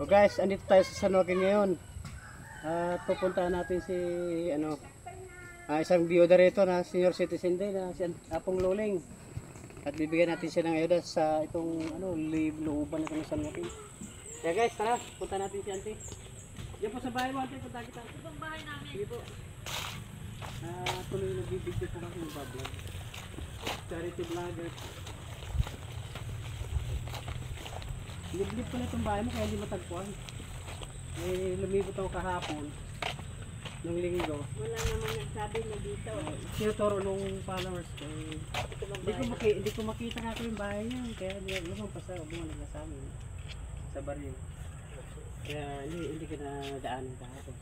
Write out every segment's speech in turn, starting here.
O guys, andito tayo sa San Joaquin ngayon. At pupuntahan natin si isang biyuda rito na senior citizen din na si Apong Luling. At bibigyan natin siya ng ayuda sa itong looban na San Joaquin. Kaya guys, tara, punta natin si Auntie. Diyan po sa bahay mo, Auntie, punta kita. Ito ang bahay namin. Sige po. Tuloy na bibigyan po kami ng vlog. Charity vlogger. Liblib ko na itong bahay mo kaya hindi matagpuan. Lumibot ako kahapon ng linggo. Wala naman nagsabi na dito. Sinuturo nung followers ko. Hindi ko makita nga ko yung bahay niya. Kaya lumampas ako, bumalik na sa amin. Sa baril. Kaya hindi ka na daanan kahapon.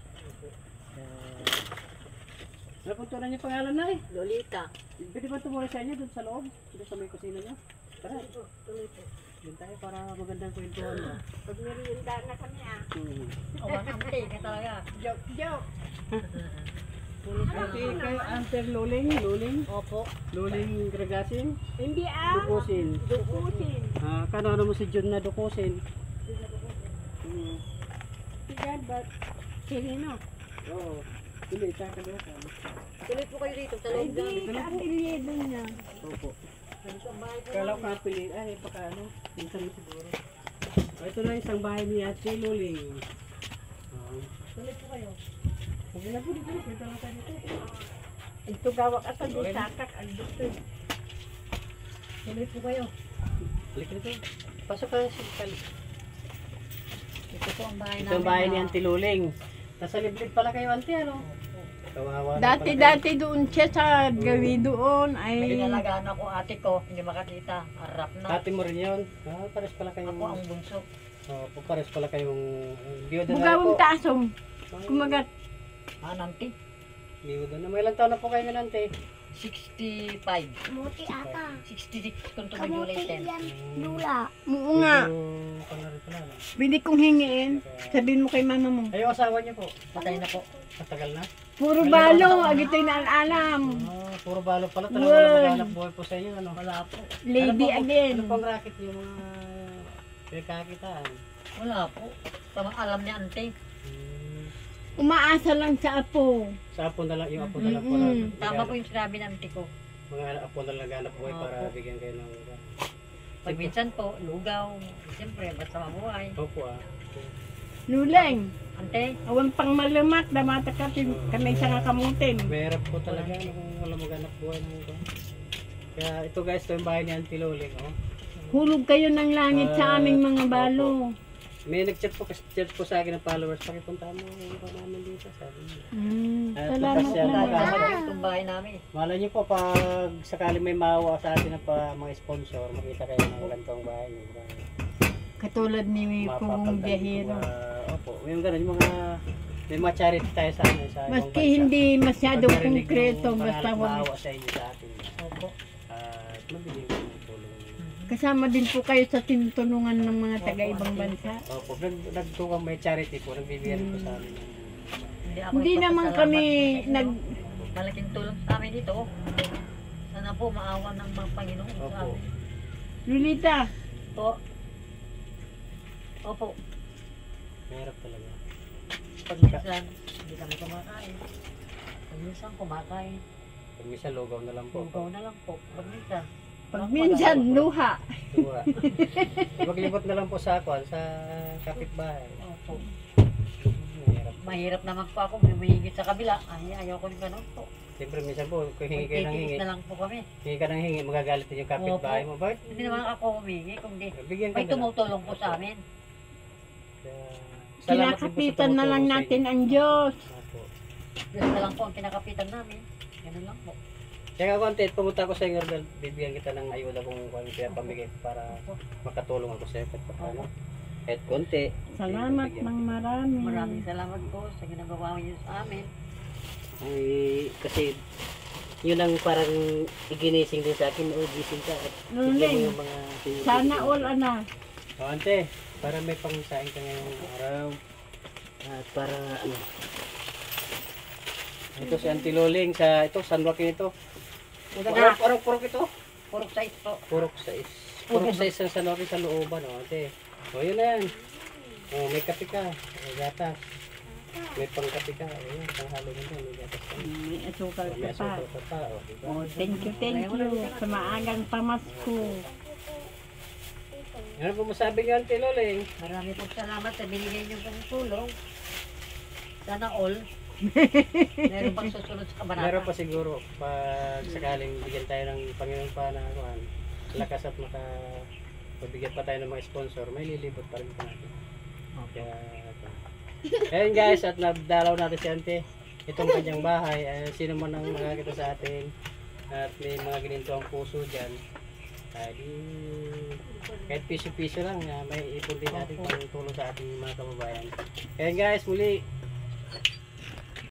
Napuntunan niyo pangalan na eh. Lolita. Pwede ba tumulong sa inyo doon sa loob? Doon sa may kusina niyo? Tara. Tuloy po. Doon tayo para magandang kwentuhan mo. Pag merienda na kami Hmm. Awan ang ka talaga. Joke. Ate, kayo Auntie Luling? Opo. Luling Gragasin? Hindi Dukusin. Dukusin. Kanano mo si John na dukusin? Sigan ba't? Sino? Oo. Hindi, kakagasan. Tuloy po kayo dito. Sa loob na. Hindi, ka-apelyedo niya. Opo. Kala ko kapili. Ay, pakaano. Minsan mo siguro. Ito na isang bahay ni Ate Luling. Tuloy po kayo. Huwag na po dito. Kwenta lang tayo dito. Ito gawak at ang sakak. Ang gusto. Tuloy po kayo. Balik na ito. Pasok ka si Kali. Ito po ang bahay namin. Ito ang bahay ni Auntie Luling. Nasa liblib pala kayo, Auntie, ano? Kawawa na Dati doon siya sa gawi doon May ay inalagaan ako ate ko. Hindi makakita. Harap na. Ate mo rin yun. Pares pala kayong... Ako ang bunso. Pares pala kayong... Biyuda na bugawang po. tasong kumagat. Nanti? Biyuda na. May ilang taon na po kayo na, Auntie? 65. Kamuti ata. 66 kung tuloy Kamuti July 10. yan. Lula. Oo nga. Pwede kong hingiin. Sabihin mo kay mama mo. Ay, yung asawa niyo po. Patay na po. Matagal na. Puro balo, agito'y naalam. Puro balo pala. Talagang Word. wala maghanap buhay po sa inyo. Ano? Wala po. Lady again. Ano pong racket yung mga pinagkakitaan? Wala po. Tama alam ni ante. Umaasa lang sa apo. Sa apo na lang, yung apo na lang po. Tama po yung sinabi ng ante ko. Mga apo na lang naghanap buhay para Opo. bigyan kayo ng... Pag minsan po, lugaw. Siyempre, basta mabuhay. Opo Luling, Ante, awan pang malumat, damata ka, kanay sa nga kamutin. Mahirap po talaga ano, kung wala maghanap buhay ng ito. Kaya ito guys, ito yung bahay ni Auntie Luling. Oh. Hulog kayo ng langit sa aming mga balo. May nag-chat po sa akin ng followers. Pakipuntahan mo yung namin dito. Sabi niya. Salamat Kasi ano, naman. kasi- itong bahay namin. Malay niyo po pag sakali may mawa sa atin ng mga sponsor, makita kayo ng gantong bahay niyo. Katulad ni Pugong Biyahero. Opo, yung gano'n, yung may mga charity tayo sa ano, sa ibang Maski bansa. hindi masyado Pag narinig konkreto, yung basta pangalan, wag. maawa sa inyo sa atin. Opo. At mabili ko ng tulong. Kasama din po kayo sa tinutulungan ng mga taga-ibang bansa. Opo, nagtuwang may charity po, nagbibigyan po sa amin. Ako Hindi naman nagpapasalamat kami sa inyo. nag... Malaking tulong sa amin dito. Sana po maawa ng mga Panginoon sa Opo. amin. Lolita, Po. Opo. Mahirap talaga. Pag minsan, hindi kami kumakain. Pag minsan kumakain. Pag minsan lugaw na lang po. Lugaw na lang po. Pag minsan. pag minsan luha. Diba? Maglibot na lang po sa ako, sa kapitbahay. Opo. Mahirap. Mahirap naman po ako. Humihigit sa kabila. Ay, ayaw ko ng ganun po. Siyempre minsan po, kung hingi kayo ng hingi, Magtitiis na lang po kami. hingi ka ng hingi, magagalit din yung kapitbahay mo. Bakit? Hindi naman ako humingi. Kundi Bigyan ka may na lang. tumutulong po sa amin. Kaya, salamat din po sa Kinakapitan na lang tumutulong sa natin inyo. ang Diyos. Opo. Diyos na lang po ang kinakapitan namin. Ganun lang po. Kaya content, pumunta ako sa inyo, Rebel. Bibigyan kita ng ayuda kung kaya pamigay para makatulong ako sa iyo. Kahit konti. Salamat bibigyan ng kita. marami. Maraming salamat po sa ginagawa niyo sa amin. Ay, kasi yun ang parang iginising din sa akin, o gising ka at bigyan mo Luling, yung mga sana all ana. O ante, para may pangsain ka ngayong araw. At para ano. Ito si Auntie Luling sa ito, San Joaquin ito. Purok ito. Purok size po. Purok 6. Purok 6 ang San Joaquin sa looban, o ante. O yun na yan. Oh, may kape ka. May gatas. May pangkape ka. Ayun, panghalo mo dyan. May gatas ka. May asukal Oh, may ka pa. asukal ka pa. Oh, diba? Oh, thank you sa maagang pamasko. Ano po masabi nga, Auntie Loling? Marami pong salamat sa binigay niyo pong tulong. Sana all. Meron pang susunod sa kabanata. Meron pa siguro pag sakaling bigyan tayo ng Panginoon pa na lakas at mabigyan pa tayo ng mga sponsor, may lilibot pa rin po natin. Kaya, ayun guys, at nabdalaw natin si Ante. Itong kanyang bahay, sino man ang nakakita sa atin at may mga gininto ang puso dyan, kahit piso-piso lang, may ipon din natin pang tulong sa ating mga kababayan. Kaya guys, muli